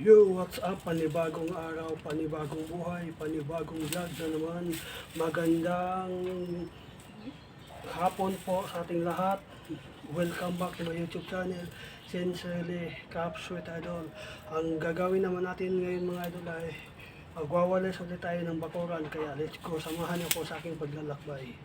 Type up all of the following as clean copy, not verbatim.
Yo, what's up? Panibagong araw, panibagong buhay, panibagong vlog na naman. Magandang hapon po sa ating lahat. Welcome back to my YouTube channel, Sincerely Capsweet Idol. Ang gagawin naman natin ngayon mga idol ay magwawalis ulit tayo ng bakuran. Kaya let's go, samahan niyo po sa aking paglalakbay.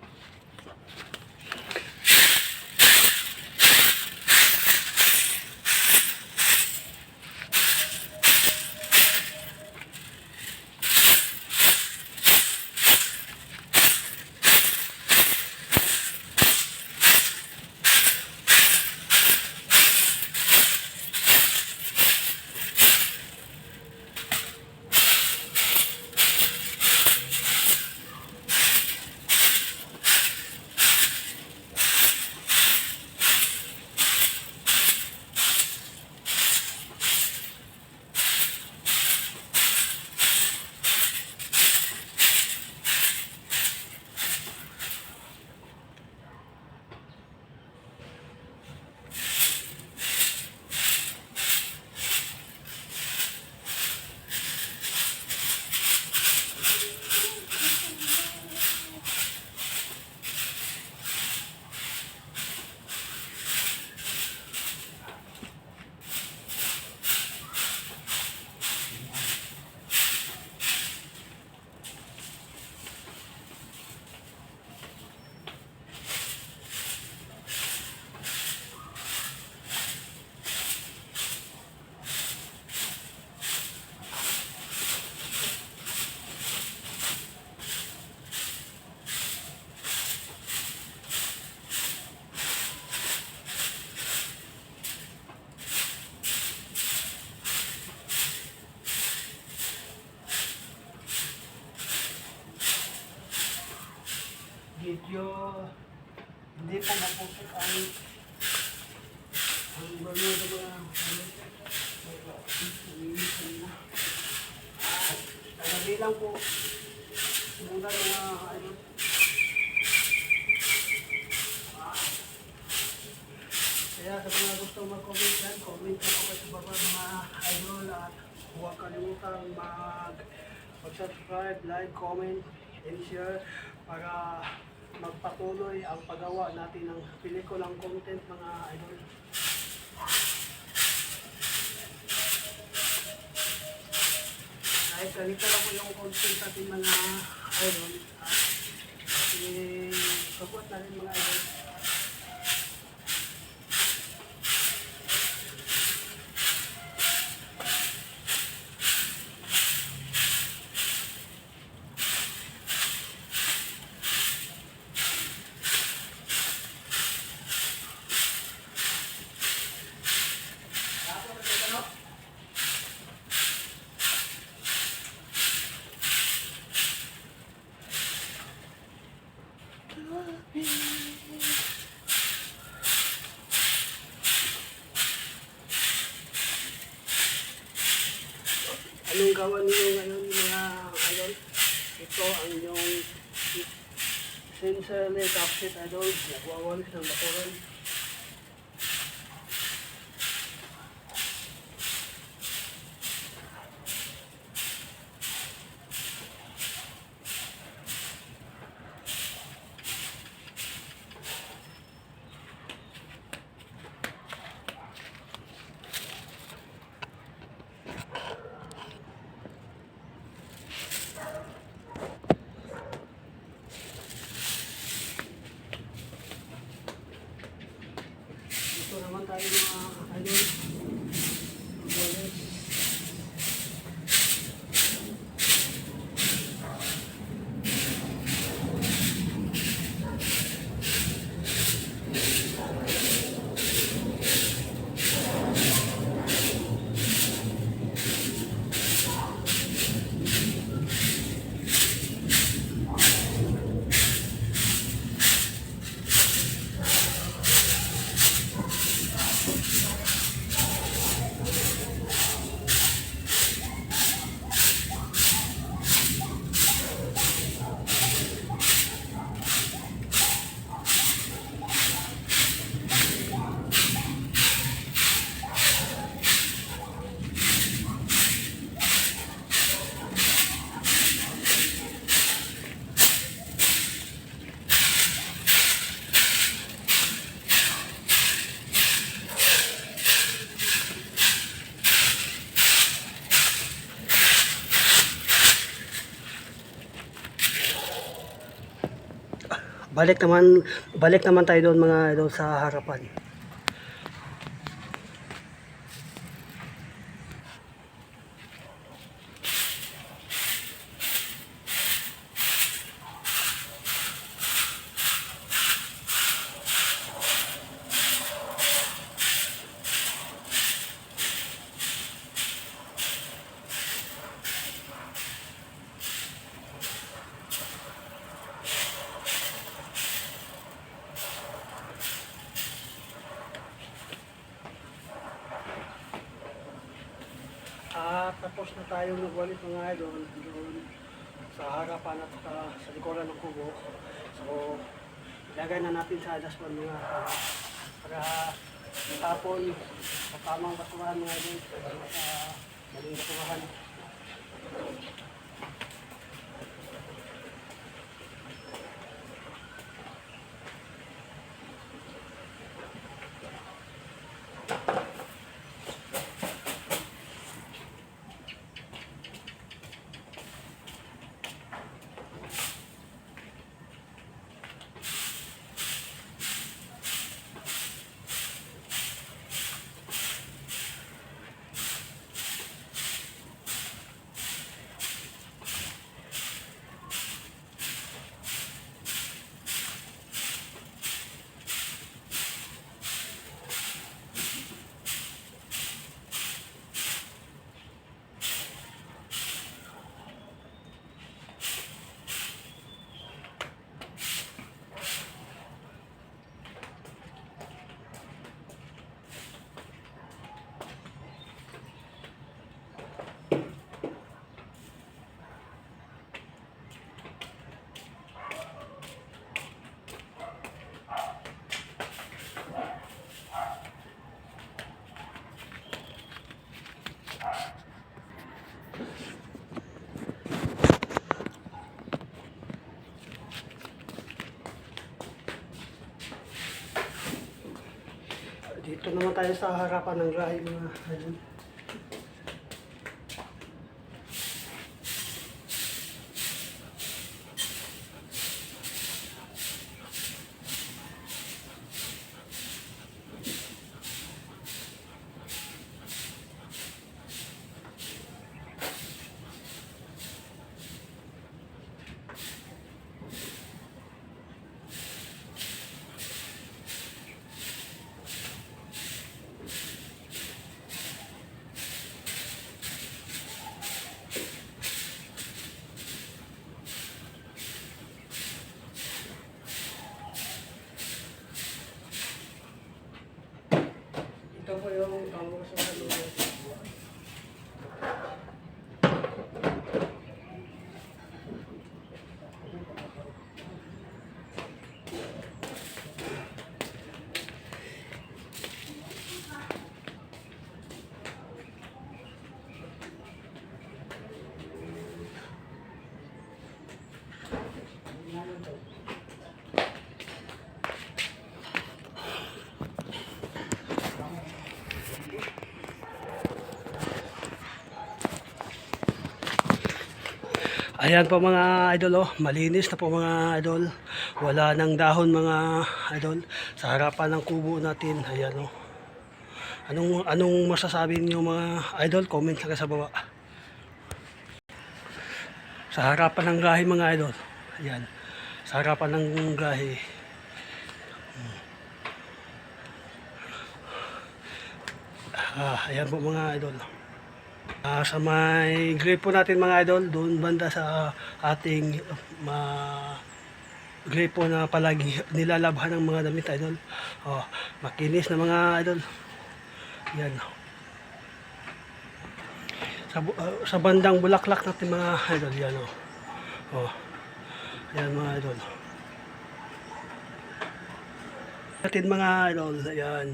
Video hindi po maputok ang balo ng mgaagabi lang po muna ng mga kaya sa mga gusto mag-comment yan, comment na po sa baba mga idol at huwag kalimutan mag-subscribe, like, comment, and share para magpatuloy ang paggawa natin ng pelikulang content mga idol. Kahit ganito lang po yung content natin mga idol. Pagbuat na rin mga idol. Anong gawa niyo ngayon mga idol? Ito ang inyong Sincerely Capsweet Idol. Nagwawalis ng bakuran. balik naman tayo doon mga idol sa harapan. At tapos na tayong nagwalit mga idol doon sa harapan at sa likuran ng kubo. So, ilagay na natin sa daspan mga para tapon sa tamang basurahan mga idol sa maling basurahan. Dito naman tayo sa harapan ng grahe mga idol. Ito po yung pangusap ng ayan po mga idol, oh, malinis na po mga idol. Wala nang dahon mga idol sa harapan ng kubo natin. Ayan, oh. Anong masasabi niyo mga idol? Comment lang sa baba. Sa harapan ng grahe mga idol. Ayan. Sa harapan ng grahe. Ayan po mga idol. Sa may gripo natin mga idol, doon banda sa ating gripo na palagi nilalabhan ng mga damit idol. Makinis na mga idol. Yan. Sa bandang bulaklak natin mga idol, yan yan mga idol. Natin mga idol, ayan.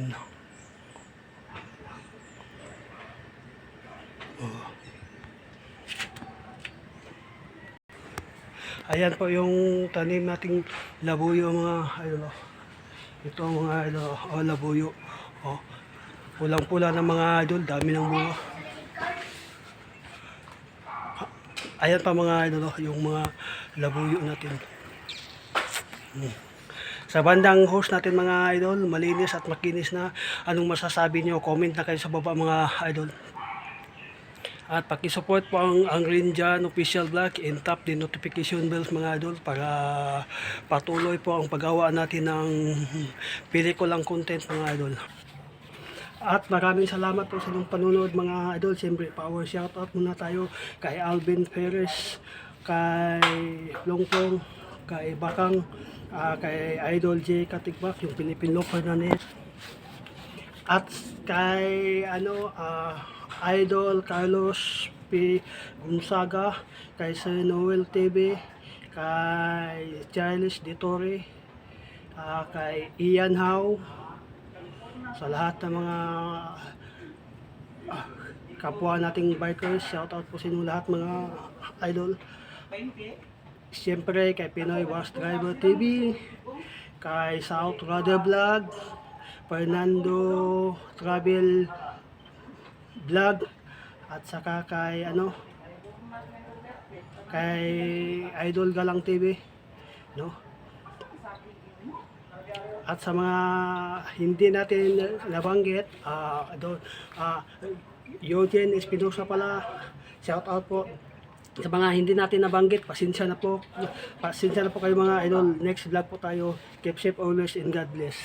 Ayan po yung tanim nating labuyo mga idol. Ito mga idol, labuyo. Pulang-pula ng mga idol, dami ng bunga. Ayan pa mga idol, yung mga labuyo natin. Sa bandang host natin mga idol, malinis at makinis na. Anong masasabi nyo? Comment na kayo sa baba mga idol. At pakisupport po ang Green Jan official vlog and tap the notification bells mga idol para patuloy po ang paggawa natin ng pelikulang content mga idol. At maraming salamat po sa inyong panunood mga idol. Siyempre, power shoutout muna tayo kay Alvin Perez, kay Longpong, kay Bakang, kay Idol J Katigbak, yung Philippine Loper na net. At kay Idol Carlos P. Gonzaga, kay Sir Noel TV, kay Charles De Torre, kay Ian Howe, sa lahat ng mga kapwa nating bikers, shoutout po sa inyo lahat mga idol. Siyempre kay Pinoy Bus Driver TV, kay South Radar Vlog, Fernando Travel Vlog, at saka kay kay Idol Galang TV, no? At sa mga hindi natin nabanggit, Eugene Espinosa pala, shout out po. Sa mga hindi natin nabanggit, pasensya na po. Pasensya na po kayo mga idol. Next vlog po tayo. Keep safe always and God bless.